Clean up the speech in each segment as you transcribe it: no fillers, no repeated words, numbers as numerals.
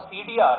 CDR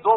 2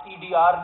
CDR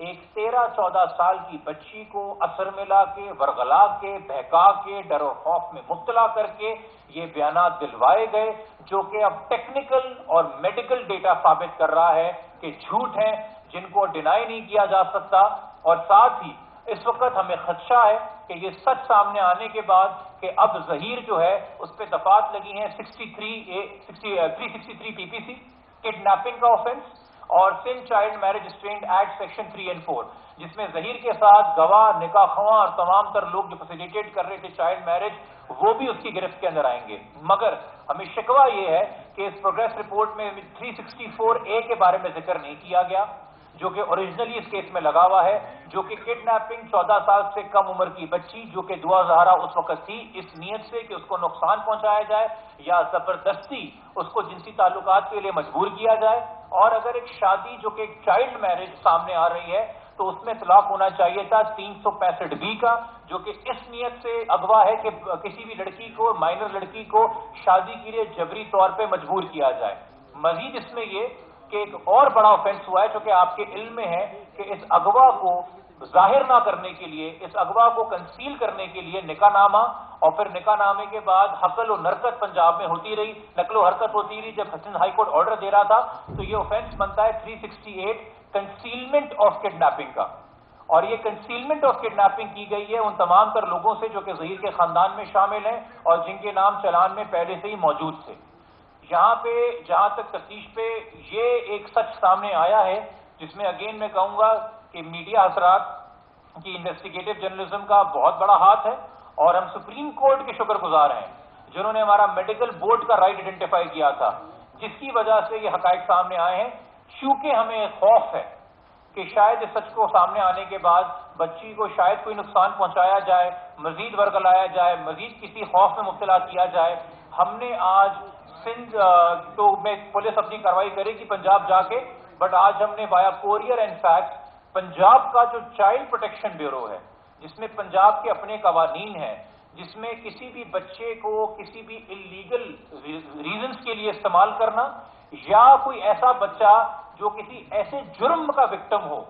ایک 13-14 سال کی بچی کو اثر ملا کے، ورغلا کے، بہکا کے، ڈر و خوف میں مبتلا کر کے یہ بیانات دلوائے گئے، جو کہ اب ٹیکنیکل اور میڈیکل ڈیٹا ثابت کر رہا ہے کہ جھوٹ ہیں، جن کو ڈینائی نہیں کیا جا سکتا۔ اور ساتھ ہی اس وقت ہمیں خدشہ ہے کہ یہ سچ سامنے آنے کے بعد کہ اب ظہیر جو ہے اس پہ دفعات لگی ہیں 363 پی پی سی کڈنیپنگ کا آفینس اور Sindh child marriage restraint act section 3 اور 4، جس میں ظہیر کے ساتھ گواہ، نکاح خواں اور تمام تر لوگ جو فیسیلیٹیٹ کر رہے تھے چائلڈ میرج، وہ بھی اس کی گرفت کے اندر آئیں گے۔ مگر ہمیں شکوہ یہ ہے کہ اس پروگریس رپورٹ میں 364A کے بارے میں ذکر نہیں کیا گیا، جو کہ اوریجنلی اس کیس میں لگا ہوا ہے، جو کہ کڈنیپنگ 14 سال سے کم عمر کی بچی جو کہ دعا زہرا اس وقت تھی، اس نیت سے کہ اس کو نقصان پہنچایا جائے یا زبردستی اس کو جنسی تعلقات کے لیے مجبور کیا جائے۔ اور اگر ایک شادی جو کہ ایک چائلڈ میرج سامنے آ رہی ہے تو اس میں طلاق ہونا چاہیے تھا 365B کا، جو کہ اس نیت سے اغوا ہے کہ کسی بھی لڑکی کو، مائنر لڑکی کو شادی کے لیے جبری طور پہ مجبور کیا جائے۔ مزید اس میں یہ کہ ایک اور بڑا آفینس ہوا ہے جو کہ آپ کے علم میں ہے کہ اس اغوا کو ظاہر نہ کرنے کے لیے، اس اغوا کو کنسیل کرنے کے لیے نکاح نامہ، اور پھر نکاح نامے کے بعد حقل و نرکت پنجاب میں ہوتی رہی، نقل و حرکت ہوتی رہی۔ جب حسن ہائی کورٹ آرڈر دے رہا تھا تو یہ آفینس بنتا ہے 368 کنسیلمنٹ آف کڈنیپنگ کا، اور یہ کنسیلمنٹ آف کڈنیپنگ کی گئی ہے ان تمام تر لوگوں سے جو کہ ظہیر کے خاندان میں شامل ہیں اور جن کے نام چلان میں پہلے سے ہی موجود تھے۔ یہاں پہ جہاں تک تفتیش پہ یہ ایک سچ سامنے آیا ہے جس میں اگین میں کہوں گا کہ میڈیا حضرات کی انویسٹیگیٹو جرنلزم کا بہت بڑا ہاتھ ہے، اور ہم سپریم کورٹ کے شکر گزار ہیں جنہوں نے ہمارا میڈیکل بورڈ کا رائٹ آئیڈینٹیفائی کیا تھا، جس کی وجہ سے یہ حقائق سامنے آئے ہیں۔ چونکہ ہمیں خوف ہے کہ شاید اس سچ کو سامنے آنے کے بعد بچی کو شاید کوئی نقصان پہنچایا جائے، مزید ورغلایا جائے، مزید کسی خوف میں مبتلا کیا جائے، ہم نے آج سندھ تو میں پولیس اپنی کارروائی کرے گی پنجاب جا کے، بٹ آج ہم نے وایا کوریئر اینڈ فیکس پنجاب کا جو چائلڈ پروٹیکشن بیورو ہے، جس میں پنجاب کے اپنے قوانین ہیں، جس میں کسی بھی بچے کو کسی بھی انلیگل ریزنز کے لیے استعمال کرنا، یا کوئی ایسا بچہ جو کسی ایسے جرم کا وکٹم ہو،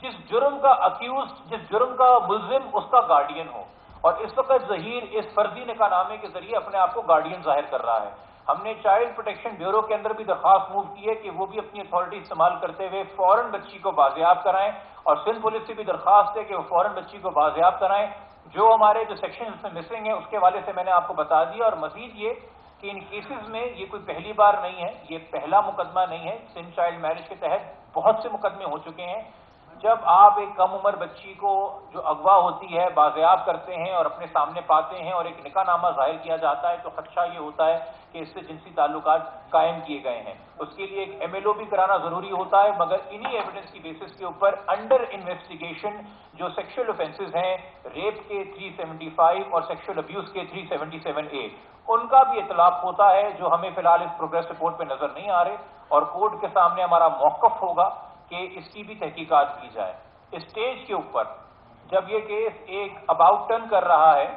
جس جرم کا اکیوز، جس جرم کا ملزم اس کا گارڈین ہو، اور اس وقت ظہیر اس فرضی نکاح نامے کے ذریعے اپنے آپ کو گارڈین ظاہر کر رہا ہے۔ ہم نے چائلڈ پروٹیکشن بیورو کے اندر بھی درخواست موو کی ہے کہ وہ بھی اپنی اتھارٹی استعمال کرتے ہوئے فوراً بچی کو بازیاب کرائیں، اور سندھ پولیس سے بھی درخواست ہے کہ وہ فوراً بچی کو بازیاب کرائیں۔ جو ہمارے جو سیکشن اس میں مسنگ ہیں اس کے حوالے سے میں نے آپ کو بتا دیا، اور مزید یہ کہ ان کیسز میں یہ کوئی پہلی بار نہیں ہے، یہ پہلا مقدمہ نہیں ہے۔ سندھ چائلڈ میرج کے تحت بہت سے مقدمے ہو چکے ہیں۔ جب آپ ایک کم عمر بچی کو جو اغوا ہوتی ہے بازیاب کرتے ہیں اور اپنے سامنے پاتے ہیں اور ایک نکاح نامہ ظاہر کیا جاتا ہے تو خدشہ یہ ہوتا ہے کہ اس سے جنسی تعلقات قائم کیے گئے ہیں۔ اس کے لیے ایک MLO بھی کرانا ضروری ہوتا ہے، مگر انہی ایویڈنس کی بیسس کے اوپر انڈر انویسٹیگیشن جو سیکشل اوفینسز ہیں، ریپ کے 375 اور سیکشل ابیوز کے 377A، ان کا بھی اطلاق ہوتا ہے، جو ہمیں فی الحال اس پروگریس رپورٹ پہ نظر نہیں آ رہے، اور کورٹ کے سامنے ہمارا موقف ہوگا کہ اس کی بھی تحقیقات کی جائے۔ اسٹیج کے اوپر جب یہ کیس ایک اباؤٹ ٹرن کر رہا ہے،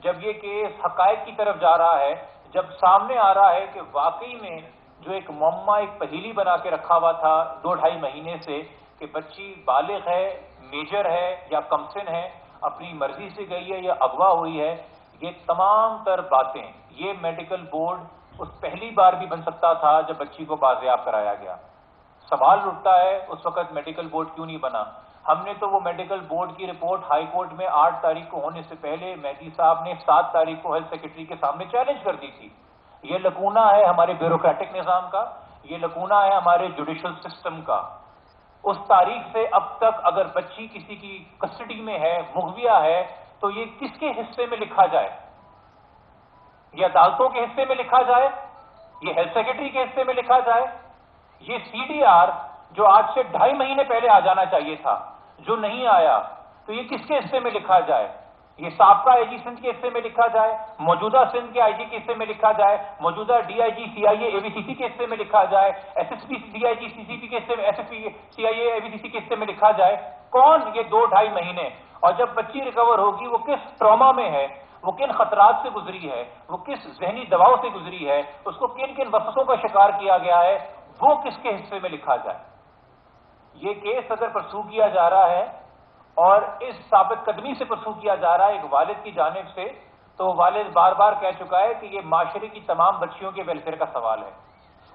جب یہ کیس حقائق کی طرف جا رہا ہے، جب سامنے آ رہا ہے کہ واقعی میں جو ایک معمہ، ایک پہیلی بنا کے رکھا ہوا تھا 2-2.5 مہینے سے کہ بچی بالغ ہے، میجر ہے یا کمسن ہے، اپنی مرضی سے گئی ہے یا اغوا ہوئی ہے، یہ تمام تر باتیں یہ میڈیکل بورڈ اس پہلی بار بھی بن سکتا تھا جب بچی کو بازیاب کرایا گیا۔ سوال اٹھتا ہے اس وقت میڈیکل بورڈ کیوں نہیں بنا؟ ہم نے تو وہ میڈیکل بورڈ کی رپورٹ ہائی کورٹ میں 8 تاریخ کو ہونے سے پہلے مہدی صاحب نے 7 تاریخ کو ہیلتھ سیکرٹری کے سامنے چیلنج کر دی تھی۔ یہ لکونہ ہے ہمارے بیوروکریٹک نظام کا، یہ لکونہ ہے ہمارے جوڈیشل سسٹم کا۔ اس تاریخ سے اب تک اگر بچی کسی کی کسٹڈی میں ہے، مغویہ ہے، تو یہ کس کے حصے میں لکھا جائے؟ یہ عدالتوں کے حصے میں لکھا جائے؟ یہ ہیلتھ سیکرٹری کے حصے میں لکھا جائے؟ یہ CDR جو آج سے 2.5 مہینے پہلے آ جانا چاہیے تھا، جو نہیں آیا، تو یہ کس کے حصے میں لکھا جائے؟ یہ سابقہ AG سندھ کے حصے میں لکھا جائے، موجودہ سندھ کے IG کے حصے میں لکھا جائے، موجودہ DIG CIA AVCC کے حصے میں لکھا جائے، SSP DIG CCP کے حصے میں، SSP CIA AVCC کے حصے میں لکھا جائے؟ کون یہ 2-2.5 مہینے؟ اور جب بچی ریکور ہوگی وہ کس ٹراما میں ہے، وہ کن خطرات سے گزری ہے، وہ کس ذہنی دباؤ سے گزری ہے، اس کو کن کن وسوسوں کا شکار کیا گیا ہے، وہ کس کے حصے میں لکھا جائے؟ یہ کیس اگر پرسو کیا جا رہا ہے اور اس ثابت قدمی سے پرسو کیا جا رہا ہے ایک والد کی جانب سے، تو والد بار بار کہہ چکا ہے کہ یہ معاشرے کی تمام بچیوں کے ویلفیئر کا سوال ہے،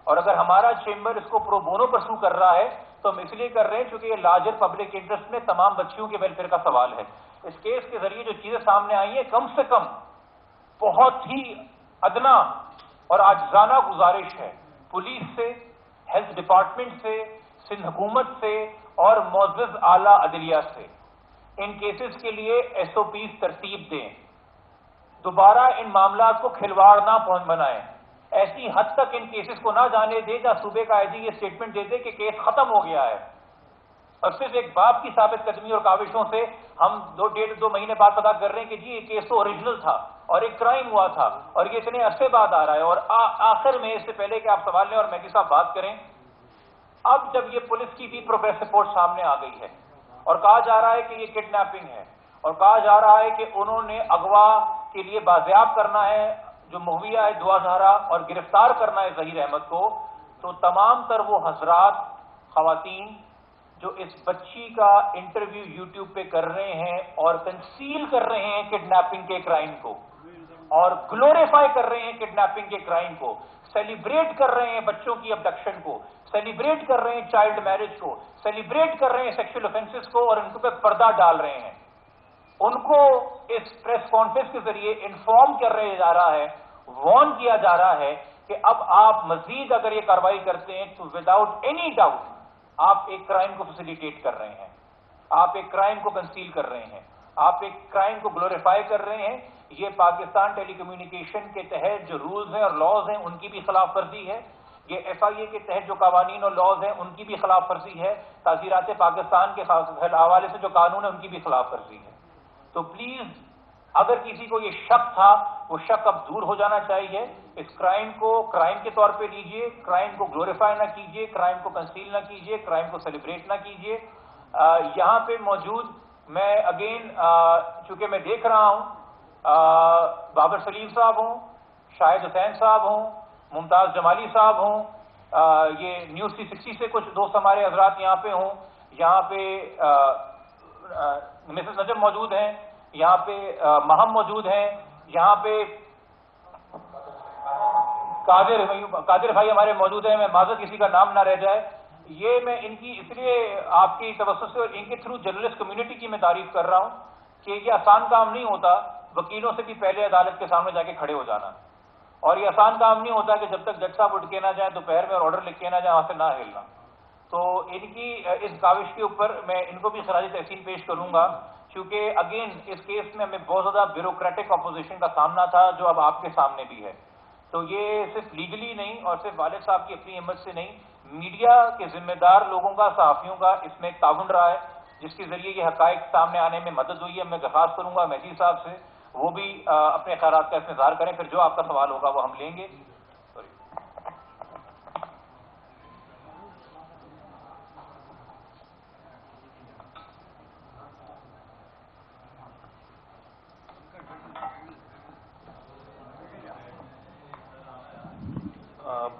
اور اگر ہمارا چیمبر اس کو پرو بونو پرسو کر رہا ہے تو ہم اس لیے کر رہے ہیں چونکہ یہ لارجر پبلک انٹرسٹ میں تمام بچیوں کے ویلفیئر کا سوال ہے۔ اس کیس کے ذریعے جو چیزیں سامنے آئی ہیں، کم سے کم بہت ہی ادنا اور عاجزانہ گزارش ہے پولیس سے، ہیلتھ ڈپارٹمنٹ سے، سندھ حکومت سے اور معزز اعلیٰ عدلیہ سے، ان کیسز کے لیے ایس او پیز ترتیب دیں، دوبارہ ان معاملات کو کھلواڑ نہ بنائیں، ایسی حد تک ان کیسز کو نہ جانے دے جہاں صوبے کا آئی جی یہ اسٹیٹمنٹ دے دے کہ کیس ختم ہو گیا ہے، اور صرف ایک باپ کی ثابت قدمی اور کاوشوں سے ہم ڈیڑھ دو مہینے بعد پتا کر رہے ہیں کہ جی یہ کیس تو اوریجنل تھا اور ایک کرائم ہوا تھا اور یہ اتنے عرصے بعد آ رہا ہے۔ اور آخر میں، اس سے پہلے کہ آپ سوال لیں اور مہدی صاحب بات کریں، اب جب یہ پولیس کی بھی پروگریس رپورٹ سامنے آ گئی ہے اور کہا جا رہا ہے کہ یہ کڈنیپنگ ہے اور کہا جا رہا ہے کہ انہوں نے اغوا کے لیے بازیاب کرنا ہے جو مہویہ ہے دعا زہرا اور گرفتار کرنا ہے ظہیر احمد کو، تو تمام تر وہ حضرات، خواتین جو اس بچی کا انٹرویو یوٹیوب پہ کر رہے ہیں اور کنسیل کر رہے ہیں کڈنیپنگ کے کرائم کو اور گلوریفائی کر رہے ہیں کڈنیپنگ کے کرائم کو، سیلیبریٹ کر رہے ہیں بچوں کی ابڈکشن کو، سیلیبریٹ کر رہے ہیں چائلڈ میرج کو، سیلیبریٹ کر رہے ہیں سیکشل اوفینسز کو اور ان پہ پردہ ڈال رہے ہیں، ان کو اس پریس کانفرنس کے ذریعے انفارم کر رہے جا رہا ہے، وارن کیا جا رہا ہے کہ اب آپ مزید اگر یہ کارروائی کرتے ہیں تو وداؤٹ اینی ڈاؤٹ آپ ایک کرائم کو فیسیلیٹیٹ کر رہے ہیں، آپ ایک کرائم کو کنسیل کر رہے ہیں، آپ ایک کرائم کو گلوریفائی کر رہے ہیں۔ یہ پاکستان ٹیلی کمیونیکیشن کے تحت جو رولز ہیں اور لاز ہیں ان کی بھی خلاف ورزی ہے، یہ ایف آئی اے کے تحت جو قوانین اور لاز ہیں ان کی بھی خلاف ورزی ہے، تعزیرات پاکستان کے حوالے سے جو قانون ہے ان کی بھی خلاف ورزی ہے۔ تو پلیز اگر کسی کو یہ شک تھا وہ شک اب دور ہو جانا چاہیے، اس کرائم کو کرائم کے طور پہ لیجئے، کرائم کو گلوریفائی نہ کیجئے، کرائم کو کنسیل نہ کیجئے، کرائم کو سیلیبریٹ نہ کیجئے۔ یہاں پہ موجود میں اگین چونکہ میں دیکھ رہا ہوں بابر سلیم صاحب ہوں، شاہد حسین صاحب ہوں، ممتاز جمالی صاحب ہوں، یہ نیوز 360 سے کچھ دوست ہمارے حضرات یہاں پہ ہوں، یہاں پہ مسز نجم موجود ہیں، یہاں پہ مہم موجود ہیں، یہاں پہ قادر بھائی ہمارے موجود ہیں، میں معذرت کسی کا نام نہ رہ جائے، یہ میں ان کی اس لیے آپ کی توسط سے اور ان کے تھرو جرنلسٹ کمیونٹی کی میں تعریف کر رہا ہوں کہ یہ آسان کام نہیں ہوتا وکیلوں سے بھی پہلے عدالت کے سامنے جا کے کھڑے ہو جانا، اور یہ آسان کام نہیں ہوتا کہ جب تک جج صاحب اٹھ کے نہ جائیں دوپہر میں اور آرڈر لکھ کے نہ جائیں وہاں سے نہ ہلنا۔ تو ان کی اس کاوش کے اوپر میں ان کو بھی خراج تحسین پیش کروں گا، کیونکہ اگین اس کیس میں ہمیں بہت زیادہ بیوروکریٹک اپوزیشن کا سامنا تھا جو اب آپ کے سامنے بھی ہے۔ تو یہ صرف لیگلی نہیں اور صرف والد صاحب کی اپنی ہمت سے نہیں، میڈیا کے ذمہ دار لوگوں کا، صحافیوں کا اس میں تعاون رہا ہے جس کے ذریعے یہ حقائق سامنے آنے میں مدد ہوئی ہے۔ میں درخواست کروں گا مہدی صاحب سے وہ بھی اپنے خیالات کا اظہار کریں، پھر جو آپ کا سوال ہوگا وہ ہم لیں گے۔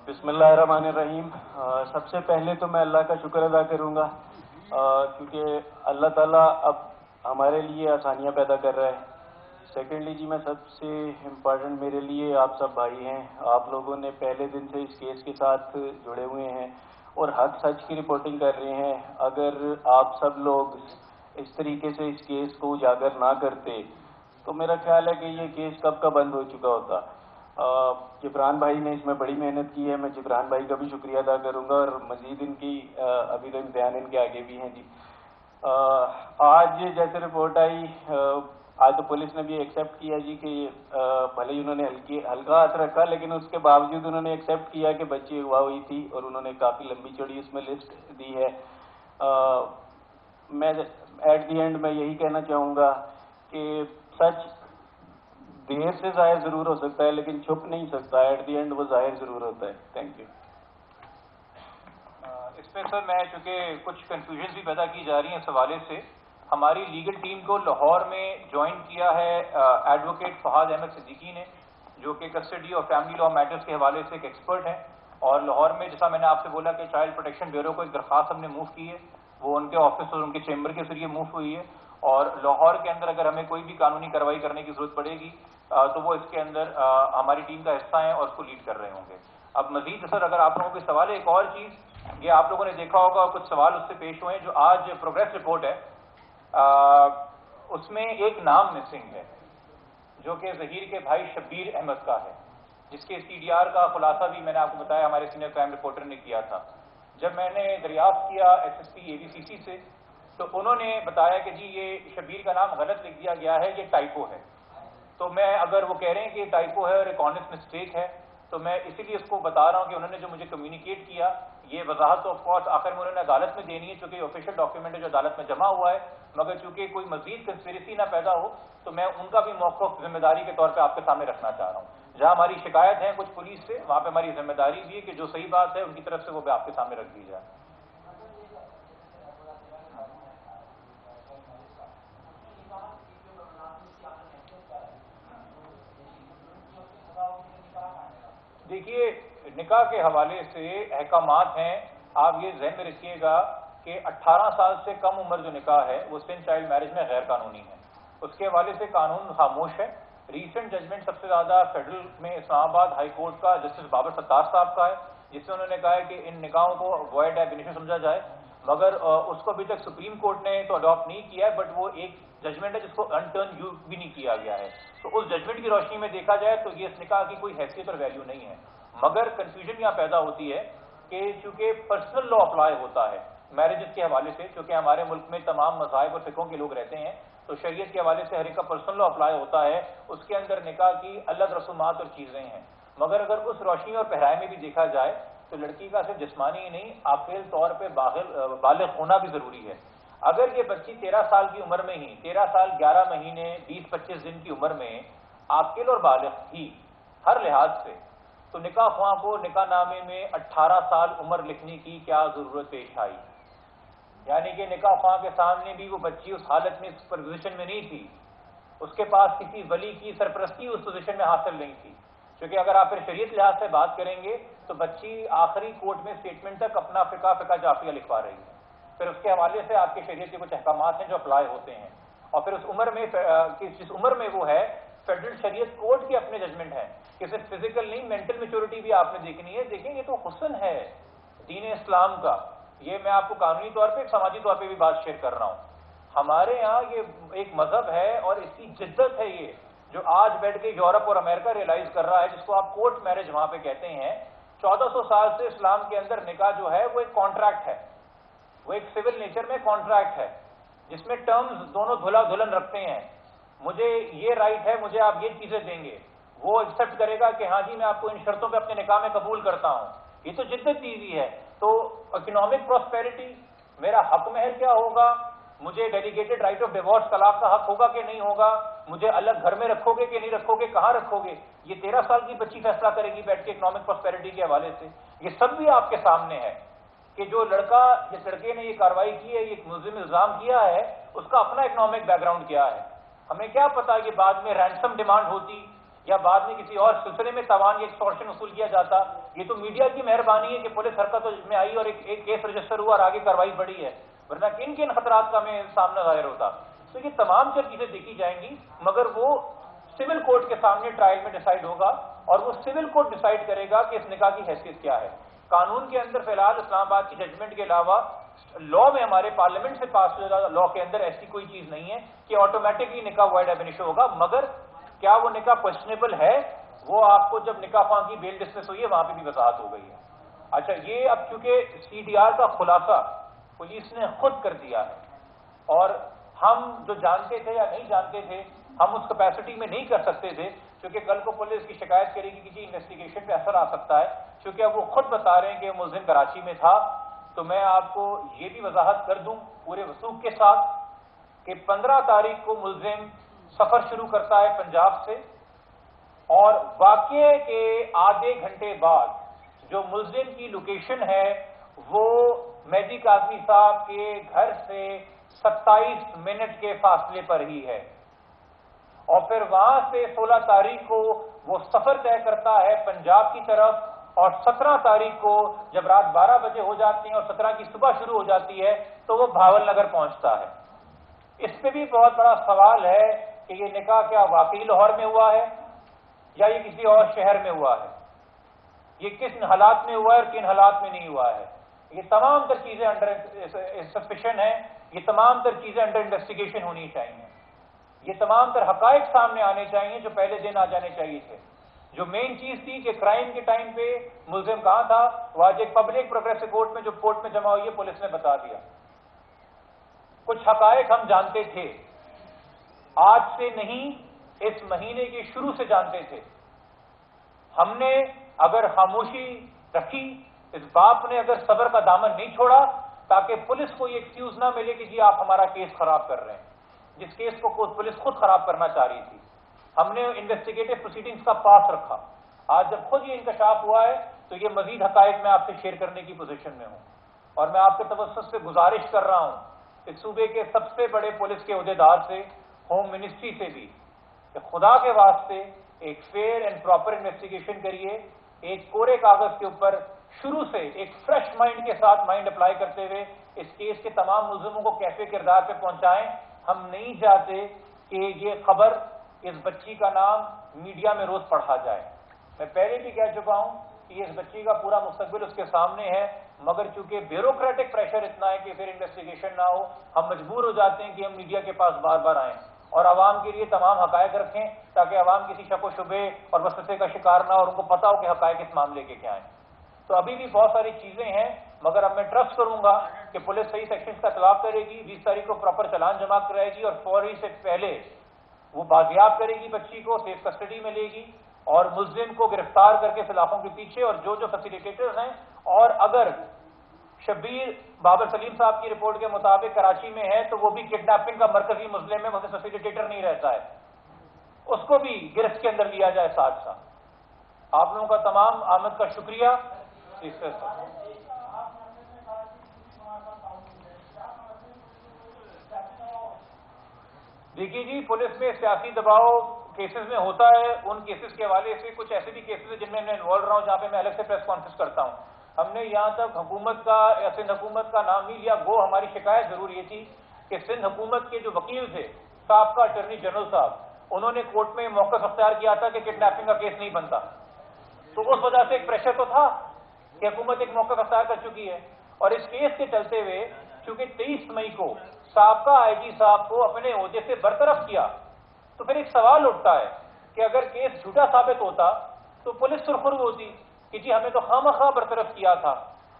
بسم اللہ الرحمن الرحیم۔ سب سے پہلے تو میں اللہ کا شکر ادا کروں گا کیونکہ اللہ تعالیٰ اب ہمارے لیے آسانیاں پیدا کر رہا ہے۔ سیکنڈلی جی میں سب سے امپورٹنٹ میرے لیے آپ سب بھائی ہیں، آپ لوگوں نے پہلے دن سے اس کیس کے ساتھ جڑے ہوئے ہیں اور حق سچ کی رپورٹنگ کر رہے ہیں۔ اگر آپ سب لوگ اس طریقے سے اس کیس کو اجاگر نہ کرتے تو میرا خیال ہے کہ یہ کیس کب کا بند ہو چکا ہوتا۔ جبران بھائی نے اس میں بڑی محنت کی ہے، میں جبران بھائی کا بھی شکریہ ادا کروں گا، اور مزید ان کی ابھی تو امتحان ان کے آگے بھی ہیں جی۔ آج جیسے رپورٹ آئی، آج تو پولیس نے بھی ایکسیپٹ کیا جی کہ بھلے ہی انہوں نے ہلکا ہاتھ رکھا لیکن اس کے باوجود انہوں نے ایکسیپٹ کیا کہ بچی اغوا ہوئی تھی، اور انہوں نے کافی لمبی چوڑی اس میں لسٹ دی ہے۔ میں ایٹ دی اینڈ میں یہی کہنا چاہوں گا کہ سچ دیر سے ظاہر ضرور ہو سکتا ہے لیکن چھپ نہیں سکتا، ایٹ دی اینڈ وہ ظاہر ضرور ہوتا ہے۔ Thank you. اس میں سر میں چونکہ کچھ کنفیوژن بھی پیدا کی جا رہی ہیں اس حوالے سے، ہماری لیگل ٹیم کو لاہور میں جوائن کیا ہے ایڈوکیٹ فہد احمد صدیقی نے، جو کہ کسٹڈی اور فیملی لا میٹرز کے حوالے سے ایک ایکسپرٹ ہیں، اور لاہور میں جیسا میں نے آپ سے بولا کہ چائلڈ پروٹیکشن بیورو کو ایک درخواست ہم نے موو کی ہے، وہ ان کے آفس اور ان کے چیمبر کے ذریعے موو ہوئی ہے، اور لاہور کے اندر اگر ہمیں کوئی بھی قانونی کارروائی کرنے کی ضرورت پڑے گی تو وہ اس کے اندر ہماری ٹیم کا حصہ ہیں اور اس کو لیڈ کر رہے ہوں گے۔ اب مزید سر اگر آپ لوگوں کے سوال ہے، ایک اور چیز یہ آپ لوگوں نے دیکھا ہوگا، کچھ سوال اس سے پیش ہوئے ہیں، جو آج پروگریس رپورٹ ہے اس میں ایک نام مسنگ ہے جو کہ ظہیر کے بھائی شبیر احمد کا ہے، جس کے سی ڈی آر کا خلاصہ بھی میں نے آپ کو بتایا ہمارے سینئر کرائم رپورٹر نے کیا تھا۔ جب میں نے دریافت کیا ایس ایس پی اے بی سی سی سے تو انہوں نے بتایا کہ جی یہ شبیر کا نام غلط لکھ دیا گیا ہے، یہ ٹائپو ہے۔ تو میں اگر وہ کہہ رہے ہیں کہ یہ ٹائپو ہے اور ایک آنیسٹ مسٹیک ہے تو میں اسی لیے اس کو بتا رہا ہوں کہ انہوں نے جو مجھے کمیونیکیٹ کیا یہ وضاحت تو آف کورس آخر میں انہوں نے عدالت میں دینی ہے، چونکہ یہ آفیشیل ڈاکیومنٹ ہے جو عدالت میں جمع ہوا ہے، مگر چونکہ کوئی مزید کنسپریسی نہ پیدا ہو تو میں ان کا بھی موقف ذمہ داری کے طور پہ آپ کے سامنے رکھنا چاہ رہا ہوں۔ جہاں ہماری شکایت ہے کچھ پولیس سے، وہاں پہ ہماری ذمہ داری بھی ہے کہ جو صحیح بات ہے ان کی طرف سے وہ بھی آپ کے سامنے رکھ دی جائے۔ دیکھیے نکاح کے حوالے سے احکامات ہیں، آپ یہ ذہن میں رکھیے گا کہ 18 سال سے کم عمر جو نکاح ہے وہ سن چائلڈ میرج میں غیر قانونی ہے، اس کے حوالے سے قانون خاموش ہے۔ ریسنٹ ججمنٹ سب سے زیادہ فیڈرل میں اسلام آباد ہائی کورٹ کا جسٹس بابر ستار صاحب کا ہے، جس میں انہوں نے کہا ہے کہ ان نکاحوں کو وائڈ ایب انیشو سمجھا جائے، مگر اس کو ابھی تک سپریم کورٹ نے تو اڈاپٹ نہیں کیا ہے، بٹ وہ ایک ججمنٹ ہے جس کو انٹرن یو بھی نہیں کیا گیا ہے۔ تو اس ججمنٹ کی روشنی میں دیکھا جائے تو یہ اس نکاح کی کوئی حیثیت اور ویلیو نہیں ہے، مگر کنفیوژن یہاں پیدا ہوتی ہے کہ چونکہ پرسنل لا اپلائی ہوتا ہے میرجز کے حوالے سے، چونکہ ہمارے ملک میں تمام مذاہب اور فقہوں کے لوگ رہتے ہیں تو شریعت کے حوالے سے ہر ایک کا پرسنل لا اپلائی ہوتا ہے، اس کے اندر نکاح کی الگ رسومات اور چیزیں ہیں، مگر اگر اس روشنی اور پہرائے میں بھی دیکھا جائے تو لڑکی کا صرف جسمانی ہی نہیں عاقل طور پہ بالغ ہونا بھی ضروری ہے۔ اگر یہ بچی 13 سال کی عمر میں ہی 13 سال 11 مہینے 20-25 دن کی عمر میں عاقل اور بالغ تھی ہر لحاظ سے، تو نکاح خواہ کو نکاح نامے میں 18 سال عمر لکھنے کی کیا ضرورت پیش آئی؟ یعنی کہ نکاح خواہ کے سامنے بھی وہ بچی اس حالت میں اس پوزیشن میں نہیں تھی، اس کے پاس کسی ولی کی سرپرستی اس پوزیشن میں حاصل نہیں تھی، کیونکہ اگر آپ پھر شریعت لحاظ سے بات کریں گے تو بچی آخری کورٹ میں اسٹیٹمنٹ تک اپنا فقہ جعفریہ لکھوا رہی ہے، پھر اس کے حوالے سے آپ کے شریعت کے کچھ احکامات ہیں جو اپلائی ہوتے ہیں، اور پھر اس عمر میں جس عمر میں وہ ہے فیڈرل شریعت کورٹ کے اپنے ججمنٹ ہیں کہ صرف فزیکل نہیں مینٹل میچورٹی بھی آپ نے دیکھنی ہے۔ دیکھیں یہ تو حسن ہے دین اسلام کا، یہ میں آپ کو قانونی طور پہ سماجی طور پہ بھی بات شیئر کر رہا ہوں۔ ہمارے یہاں یہ ایک مذہب ہے اور اس کی جدت ہے، یہ جو آج بیٹھ کے یورپ اور امریکہ ریئلائز کر رہا ہے، جس کو آپ کورٹ میرج وہاں پہ کہتے ہیں۔ 1400 سال سے اسلام کے اندر نکاح جو ہے وہ ایک کانٹریکٹ ہے، وہ ایک سول نیچر میں کانٹریکٹ ہے جس میں ٹرمز دونوں دھلا دھلن رکھتے ہیں، مجھے یہ رائٹ ہے، مجھے آپ یہ چیزیں دیں گے، وہ ایکسیپٹ کرے گا کہ ہاں جی میں آپ کو ان شرطوں پہ اپنے نکاح میں قبول کرتا ہوں، یہ تو جدت چیز ہی ہے۔ تو اکنامک پراسپیرٹی، میرا حق مہر کیا ہوگا، مجھے ڈیلیگیٹڈ رائٹ آف ڈیورس طلاق کا حق ہوگا کہ نہیں ہوگا، مجھے الگ گھر میں رکھو گے کہ نہیں رکھو گے، کہاں رکھو گے، یہ 13 سال کی بچی فیصلہ کرے گی بیٹھ کے اکنامک پراسپیرٹی کے حوالے سے۔ یہ سب بھی آپ کے سامنے ہے کہ جو لڑکا جس لڑکے نے یہ کارروائی کی ہے، یہ ملزم الزام کیا ہے، اس کا اپنا اکنامک بیک گراؤنڈ کیا ہے، ہمیں کیا پتا کہ بعد میں رینسم ڈیمانڈ ہوتی یا بعد میں کسی اور سلسلے میں تاوان یا ایکسٹورشن وصول کیا جاتا۔ یہ تو میڈیا کی مہربانی ہے کہ پولیس حرکت میں آئی اور ایک کیس رجسٹر ہوا اور آگے کارروائی بڑھی ہے، ورنہ کن کن خطرات کا ہمیں سامنا ظاہر ہوتا۔ تو یہ تمام چیزیں دیکھی جائیں گی، مگر وہ سول کورٹ کے سامنے ٹرائل میں ڈیسائیڈ ہوگا اور وہ سول کورٹ ڈیسائیڈ کرے گا کہ اس نکاح کی حیثیت کیا ہے۔ قانون کے اندر فی الحال اسلام آباد کی ججمنٹ کے علاوہ لا میں ہمارے پارلیمنٹ سے پاس شدہ لا کے اندر ایسی کوئی چیز نہیں ہے کہ آٹومیٹکلی نکاح وائڈ ایب انیشو ہوگا، مگر کیا وہ نکاح کوشچنیبل ہے وہ آپ کو جب نکاح خواہ کی بیل ڈسمس ہوئی ہے وہاں پہ بھی وضاحت ہو گئی ہے۔ اچھا یہ اب چونکہ سی ڈی آر کا خلاصہ پولیس نے خود کر دیا ہے اور ہم جو جانتے تھے یا نہیں جانتے تھے ہم اس کیپیسٹی میں نہیں کر سکتے تھے، کیونکہ کل کو پولیس کی شکایت کرے گی کہ جی انویسٹیگیشن پہ اثر آ سکتا ہے، چونکہ اب وہ خود بتا رہے ہیں کہ ملزم کراچی میں تھا، تو میں آپ کو یہ بھی وضاحت کر دوں پورے وثوق کے ساتھ کہ 15 تاریخ کو ملزم سفر شروع کرتا ہے پنجاب سے، اور واقعے کے آدھے گھنٹے بعد جو ملزم کی لوکیشن ہے وہ مہدی کاظمی صاحب کے گھر سے 27 منٹ کے فاصلے پر ہی ہے، اور پھر وہاں سے 16 تاریخ کو وہ سفر طے کرتا ہے پنجاب کی طرف، اور 17 تاریخ کو جب رات 12 بجے ہو جاتی ہیں اور 17 کی صبح شروع ہو جاتی ہے تو وہ بھاول نگر پہنچتا ہے۔ اس پہ بھی بہت بڑا سوال ہے کہ یہ نکاح کیا واقعی لاہور میں ہوا ہے یا یہ کسی اور شہر میں ہوا ہے، یہ کس حالات میں ہوا ہے اور کن حالات میں نہیں ہوا ہے۔ یہ تمام تر چیزیں انڈر سسپیشن ہیں، یہ تمام تر چیزیں انڈر انویسٹیگیشن ہونی چاہیے، یہ تمام تر حقائق سامنے آنے چاہیے جو پہلے دن آ جانے چاہیے تھے۔ جو مین چیز تھی کہ کرائم کے ٹائم پہ ملزم کہاں تھا، وہ آج ایک پبلک پروگریس رپورٹ میں جو کورٹ میں جمع ہوئی ہے پولیس نے بتا دیا۔ کچھ حقائق ہم جانتے تھے، آج سے نہیں، اس مہینے کے شروع سے جانتے تھے۔ ہم نے اگر خاموشی رکھی، اس باپ نے اگر صبر کا دامن نہیں چھوڑا تاکہ پولیس کو یہ ایکسکیوز نہ ملے کہ جی آپ ہمارا کیس خراب کر رہے ہیں، جس کیس کو پولیس خود خراب کرنا چاہ رہی تھی۔ ہم نے انویسٹیگیٹو پروسیڈنگز کا پاس رکھا۔ آج جب خود یہ انکشاف ہوا ہے تو یہ مزید حقائق میں آپ سے شیئر کرنے کی پوزیشن میں ہوں، اور میں آپ کے توسط سے گزارش کر رہا ہوں اس صوبے کے سب سے بڑے پولیس کے عہدیدار سے، ہوم منسٹری سے بھی، کہ خدا کے واسطے ایک فیئر اینڈ پراپر انویسٹیگیشن کریے، ایک کورے کاغذ کے اوپر شروع سے ایک فریش مائنڈ کے ساتھ مائنڈ اپلائی کرتے ہوئے اس کیس کے تمام ملزموں کو کیسے کردار پہ پہنچائیں۔ ہم نہیں چاہتے کہ یہ خبر، اس بچی کا نام میڈیا میں روز پڑھا جائے۔ میں پہلے بھی کہہ چکا ہوں کہ اس بچی کا پورا مستقبل اس کے سامنے ہے، مگر چونکہ بیوروکریٹک پریشر اتنا ہے کہ پھر انویسٹیگیشن نہ ہو، ہم مجبور ہو جاتے ہیں کہ ہم میڈیا کے پاس بار بار آئیں اور عوام کے لیے تمام حقائق رکھیں تاکہ عوام کسی شک و شبے اور وسوسے کا شکار نہ ہو اور ان کو پتا ہو کہ حقائق اس معاملے کے کیا ہیں۔ تو ابھی بھی بہت ساری چیزیں ہیں، مگر اب میں ٹرسٹ کروں گا کہ پولیس صحیح سیکشنز کا اطلاق کرے گی، 20 تاریخ کو پراپر چالان جمع کرائے گی اور فوری سے پہلے وہ بازیاب کرے گی بچی کو، سیف کسٹڈی میں لے گی اور ملزم کو گرفتار کر کے سلاخوں کے پیچھے، اور جو فیسیلیٹیٹرز ہیں، اور اگر شبیر بابر سلیم صاحب کی رپورٹ کے مطابق کراچی میں ہے تو وہ بھی کڈنیپنگ کا مرکزی مظلم ہے، وہاں فیسیلیٹیٹر نہیں رہتا ہے، اس کو بھی گرفت کے اندر لیا جائے ساتھ ساتھ۔ آپ لوگوں کا تمام آمد کا شکریہ۔ دیکھیے جی، پولیس میں سیاسی دباؤ کیسز میں ہوتا ہے، ان کیسز کے حوالے سے کچھ ایسے بھی کیسز ہیں جن میں انوالو رہا ہوں جہاں پہ میں الگ سے پریس کانفرنس کرتا ہوں۔ ہم نے یہاں تک حکومت کا یا سندھ حکومت کا نام نہیں لیا، وہ ہماری شکایت ضرور یہ تھی کہ سندھ حکومت کے جو وکیل تھے، سابقہ اٹارنی جنرل صاحب، انہوں نے کورٹ میں موقف اختیار کیا تھا کہ کڈنیپنگ کا کیس نہیں بنتا، تو اس وجہ سے ایک پریشر تو تھا کہ حکومت ایک موقف اختیار کر چکی ہے، اور اس کیس کے چلتے ہوئے چونکہ 23 مئی کو سابقہ آئی جی صاحب کو اپنے عہدے سے برطرف کیا، تو پھر ایک سوال اٹھتا ہے کہ اگر کیس جھوٹا ثابت ہوتا تو پولیس سرخرو ہوتی کہ جی ہمیں تو خواہ برطرف کیا تھا،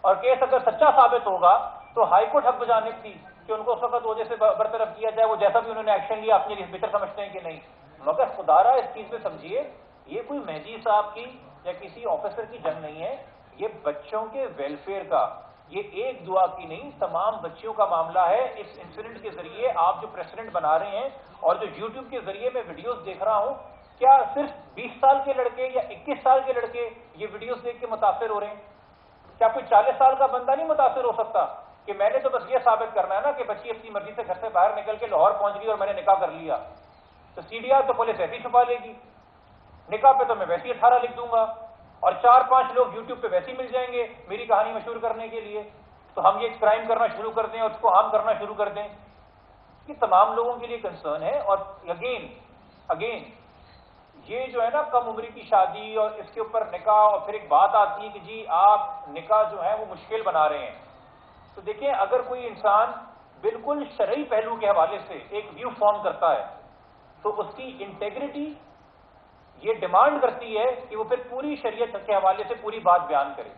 اور کیس اگر سچا ثابت ہوگا تو ہائی کورٹ حق بجانب تھی کہ ان کو اس وقت عہدے سے برطرف کیا جائے، وہ جیسا بھی انہوں نے ایکشن لیا اپنے لیے بہتر سمجھتے ہیں کہ نہیں۔ مگر خدارہ اس چیز میں سمجھیے، یہ کوئی مہدی صاحب کی یا کسی آفیسر کی جنگ نہیں ہے، یہ بچوں کے ویلفیئر کا، یہ ایک دعا کی نہیں، تمام بچیوں کا معاملہ ہے۔ اس انسیڈنٹ کے ذریعے آپ جو پریسیڈنٹ بنا رہے ہیں اور جو یوٹیوب کے ذریعے میں ویڈیوز دیکھ رہا ہوں، کیا صرف 20 سال کے لڑکے یا 21 سال کے لڑکے یہ ویڈیوز دیکھ کے متاثر ہو رہے ہیں؟ کیا کوئی 40 سال کا بندہ نہیں متاثر ہو سکتا کہ میں نے تو بس یہ ثابت کرنا ہے نا کہ بچی اپنی مرضی سے گھر سے باہر نکل کے لاہور پہنچ گئی اور میں نے نکاح کر لیا، تو سی ڈی آر تو پولیس ایسے ہی چھپا لے گی، نکاح پہ تو میں ویسے ہی 18 لکھ دوں گا، اور 4-5 لوگ یوٹیوب پہ ویسے ہی مل جائیں گے میری کہانی مشہور کرنے کے لیے، تو ہم یہ کرائم کرنا شروع کر دیں اور اس کو عام کرنا شروع کر دیں۔ یہ تمام لوگوں کے لیے کنسرن ہے۔ اور اگین یہ جو ہے نا کم عمری کی شادی اور اس کے اوپر نکاح، اور پھر ایک بات آتی ہے کہ جی آپ نکاح جو ہے وہ مشکل بنا رہے ہیں، تو دیکھیں اگر کوئی انسان بالکل شرعی پہلو کے حوالے سے ایک ویو فارم کرتا ہے تو اس کی انٹیگریٹی یہ ڈیمانڈ کرتی ہے کہ وہ پھر پوری شریعت کے حوالے سے پوری بات بیان کرے۔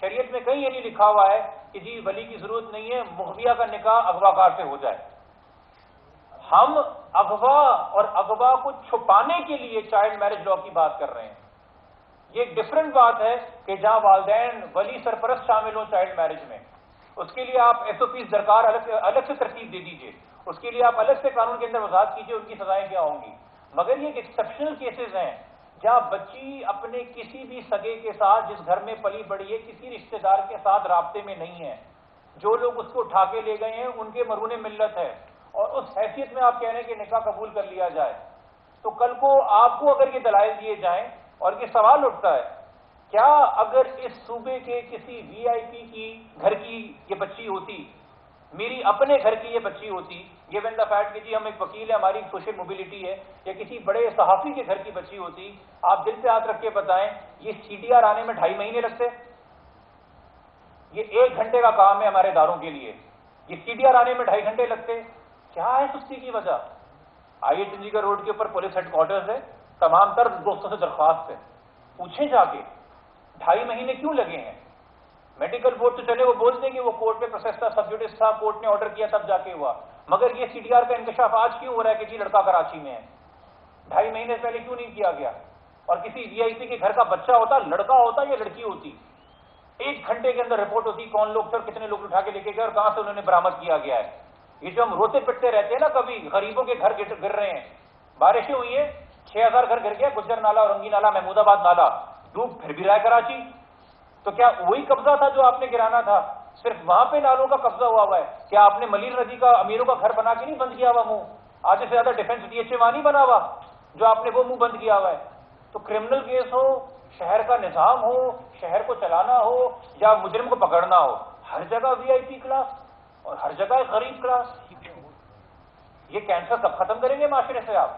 شریعت میں کہیں یہ نہیں لکھا ہوا ہے کہ جی ولی کی ضرورت نہیں ہے، مغویہ کا نکاح اغوا کار سے ہو جائے۔ ہم اغوا اور اغوا کو چھپانے کے لیے چائلڈ میرج لا کی بات کر رہے ہیں۔ یہ ایک ڈفرنٹ بات ہے کہ جہاں والدین ولی سرپرست شامل ہوں چائلڈ میرج میں، اس کے لیے آپ ایس او پیز درکار الگ سے ترتیب دے دیجئے، اس کے لیے آپ الگ سے قانون کے اندر وضاحت کیجئے ان کی سزائیں کیا ہوں گی۔ مگر یہ ایکسیپشنل کیسز ہیں جہاں بچی اپنے کسی بھی سگے کے ساتھ جس گھر میں پلی بڑھی ہے کسی رشتہ دار کے ساتھ رابطے میں نہیں ہے، جو لوگ اس کو اٹھا کے لے گئے ہیں ان کے مرہون ملت ہے، اور اس حیثیت میں آپ کہہ رہے ہیں کہ نکاح قبول کر لیا جائے، تو کل کو آپ کو اگر یہ دلائل دیے جائیں، اور یہ سوال اٹھتا ہے کیا اگر اس صوبے کے کسی وی آئی پی کی گھر کی یہ بچی ہوتی میری اپنے گھر کی یہ بچی ہوتی، یہ وین دا فیکٹ کہ جی ہم ایک وکیل ہے، ہماری سوشل موبلٹی ہے، یا کسی بڑے صحافی کے گھر کی بچی ہوتی، آپ دل پہ ہاتھ رکھ کے بتائیں یہ CDR آنے میں 2.5 مہینے لگتے؟ یہ 1 گھنٹے کا کام ہے ہمارے اداروں کے لیے، یہ CDR آنے میں 2.5 گھنٹے لگتے؟ کیا ہے سستی کی وجہ؟ آئیے چندی گڑھ روڈ کے اوپر پولیس ہیڈ کوارٹرز ہے، تمام تر دوستوں سے درخواست ہے، پوچھیں جا کے 2.5 مہینے کیوں لگے ہیں؟ میڈیکل بورڈ تو چلے وہ بول دیں گے وہ کورٹ میں پروسیس تھا، سب جوڈس تھا، کورٹ نے آرڈر کیا تب جا کے ہوا، مگر یہ CDR کا انکشاف آج کیوں ہو رہا ہے کہ جی لڑکا کراچی میں ہے؟ 2.5 مہینے پہلے کیوں نہیں کیا گیا؟ اور کسی VIP کے گھر کا بچہ ہوتا، لڑکا ہوتا یا لڑکی ہوتی، 1 گھنٹے کے اندر رپورٹ ہوتی کون لوگ تھے اور کتنے لوگ اٹھا کے لے کے گئے اور کہاں سے انہوں نے برآمد کیا گیا ہے۔ یہ جو ہم روتے پٹتے رہتے ہیں نا، کبھی غریبوں کے گھر گر رہے ہیں، بارشیں ہوئی ہیں 6000 گھر گر گیا، گجر نالا، اورنگی نالا، محمود آباد نالا ڈوب پھر بھی رہا ہے کراچی، تو کیا وہی قبضہ تھا جو آپ نے گرانا تھا؟ صرف وہاں پہ نالوں کا قبضہ ہوا ہے؟ کیا آپ نے ملیر ندی کا امیروں کا گھر بنا کے نہیں بند کیا ہوا منہ؟ آدھے سے زیادہ ڈیفنس DHA وہاں نہیں بنا ہوا جو آپ نے وہ منہ بند کیا ہوا ہے؟ تو کرمنل کیس ہو، شہر کا نظام ہو، شہر کو چلانا ہو یا مجرم کو پکڑنا ہو، ہر جگہ VIP کلاس اور ہر جگہ غریب کلاس۔ یہ کینسر کب ختم کریں گے معاشرے سے آپ؟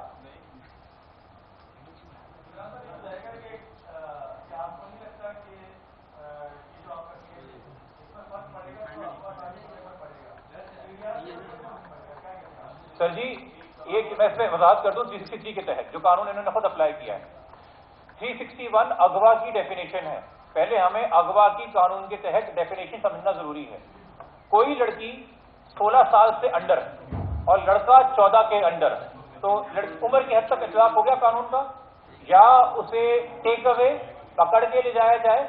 سر جی ایک میں اس میں وضاحت کر دوں 363 کے تحت جو قانون انہوں نے خود اپلائی کیا ہے، 361 اغوا کی ڈیفینیشن ہے۔ پہلے ہمیں اغوا کی قانون کے تحت ڈیفینیشن سمجھنا ضروری ہے۔ کوئی لڑکی 16 سال سے انڈر اور لڑکا 14 کے انڈر، تو عمر کی حد تک اطلاق ہو گیا قانون کا، یا اسے ٹیک اوے پکڑ کے لے جایا جائے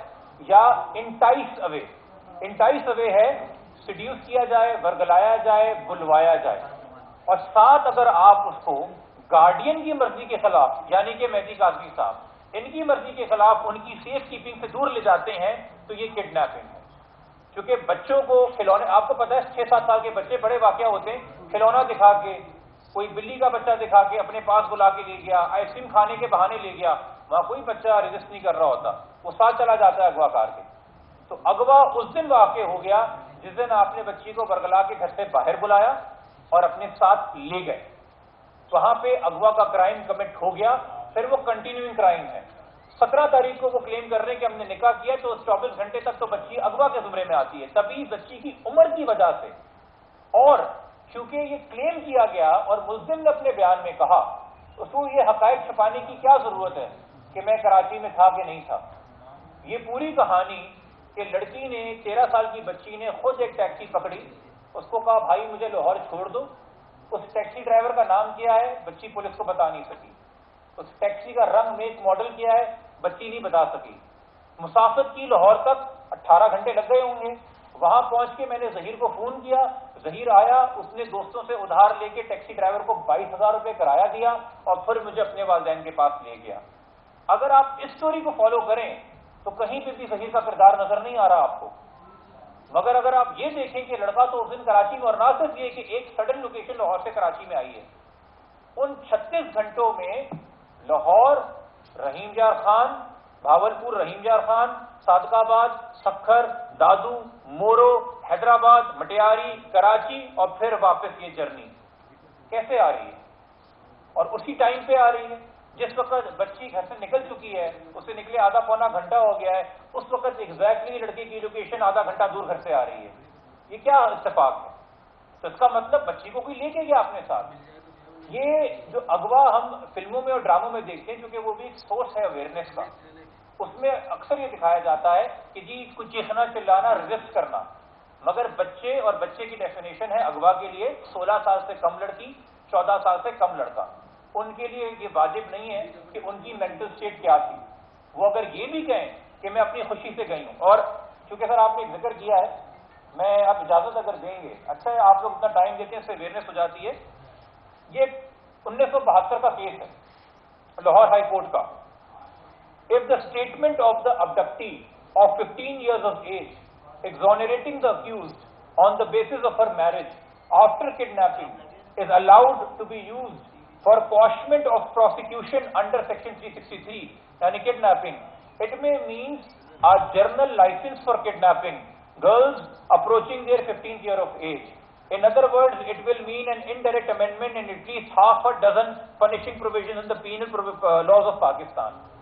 یا انٹائس اوے۔ انٹائس اوے ہے سیڈیوس کیا جائے، ورگلایا جائے، بلوایا جائے، اور ساتھ اگر آپ اس کو گارڈین کی مرضی کے خلاف، یعنی کہ مہدی قاضی صاحب ان کی مرضی کے خلاف ان کی سیف کیپنگ سے دور لے جاتے ہیں تو یہ کڈنیپنگ ہے۔ کیونکہ بچوں کو کھلونے، آپ کو پتا ہے 6-7 سال کے بچے بڑے واقعہ ہوتے ہیں، کھلونا دکھا کے، کوئی بلی کا بچہ دکھا کے اپنے پاس بلا کے لے گیا، آئس کریم کھانے کے بہانے لے گیا، وہاں کوئی بچہ ریزسٹ نہیں کر رہا ہوتا، وہ ساتھ چلا جاتا ہے اغوا کار کے۔ تو اغوا اس دن واقع ہو گیا جس دن آپ نے بچی کو برگلا کے گھر سے باہر بلایا اور اپنے ساتھ لے گئے، وہاں پہ اغوا کا کرائم کمٹ ہو گیا، پھر وہ کنٹینیوئنگ کرائم ہے۔ 17 تاریخ کو وہ کلیم کر رہے ہیں کہ ہم نے نکاح کیا، تو اس 24 گھنٹے تک تو بچی اغوا کے زمرے میں آتی ہے، تبھی بچی کی عمر کی وجہ سے، اور چونکہ یہ کلیم کیا گیا اور ملزم نے اپنے بیان میں کہا، اس کو یہ حقائق چھپانے کی کیا ضرورت ہے کہ میں کراچی میں تھا کہ نہیں تھا؟ یہ پوری کہانی کہ لڑکی نے 13 سال کی بچی نے خود ایک ٹیکسی پکڑی، اس کو کہا بھائی مجھے لاہور چھوڑ دو، اس ٹیکسی ڈرائیور کا نام کیا ہے بچی پولیس کو بتا نہیں سکی، اس ٹیکسی کا رنگ میک ماڈل کیا ہے بچی نہیں بتا سکی، مسافت کی لاہور تک 18 گھنٹے لگ گئے ہوں گے، وہاں پہنچ کے میں نے ظہیر کو فون کیا، ظہیر آیا، اس نے دوستوں سے ادھار لے کے ٹیکسی ڈرائیور کو 22,000 روپے کرایہ دیا اور پھر مجھے اپنے والدین کے پاس لے گیا۔ اگر آپ اس سٹوری کو فالو کریں تو کہیں پہ بھی ظہیر کا کردار نظر نہیں آ رہا آپ کو، مگر اگر آپ یہ دیکھیں کہ لڑکا تو اس دن کراچی میں، اور نہ صرف یہ کہ ایک سڈن لوکیشن لاہور سے کراچی میں آئی ہے، ان 36 گھنٹوں میں لاہور، رحیم یار خان، بھاولپور رحیم یار خان، صادق آباد، سکھر، دادو، مورو، حیدرآباد، مٹیاری، کراچی، اور پھر واپس یہ جرنی کیسے آ رہی ہے؟ اور اسی ٹائم پہ آ رہی ہے جس وقت بچی گھر سے نکل چکی ہے، اسے نکلے آدھا پونا گھنٹہ ہو گیا ہے، اس وقت ایگزیکٹلی لڑکی کی لوکیشن آدھا گھنٹہ دور گھر سے آ رہی ہے۔ یہ کیا اتفاق ہے؟ تو اس کا مطلب بچی کو کوئی لے کے گیا اپنے ساتھ۔ یہ جو اغوا ہم فلموں میں اور ڈراموں میں دیکھتے ہیں، کیونکہ وہ بھی ایک سورس ہے اویئرنیس کا، اس میں اکثر یہ دکھایا جاتا ہے کہ جی کچھ چیخنا چلانا، ریزسٹ کرنا، مگر بچے اور بچے کی ڈیفینیشن ہے اغوا کے لیے 16 سال سے کم لڑکی، 14 سال سے کم لڑکا، ان کے لیے یہ واجب نہیں ہے کہ ان کی مینٹل سٹیٹ کیا تھی۔ وہ اگر یہ بھی کہیں کہ میں اپنی خوشی سے گئی ہوں، اور چونکہ سر آپ نے ایک ذکر کیا ہے، میں اب اجازت اگر دیں گے، اچھا ہے آپ لوگ اتنا ٹائم دیتے ہیں، اس سے اویئرنیس ہو جاتی ہے۔ یہ 1972 کا کیس ہے لاہور ہائی کورٹ کا۔ If the statement of the abductee of 15 years of age exonerating the accused on the basis of her marriage after kidnapping is allowed to be used for quashment of prosecution under section 363, yani kidnapping, it may means a general license for kidnapping girls approaching their 15th year of age. In other words, it will mean an indirect amendment in at least half a dozen punishing provisions in the penal laws of Pakistan.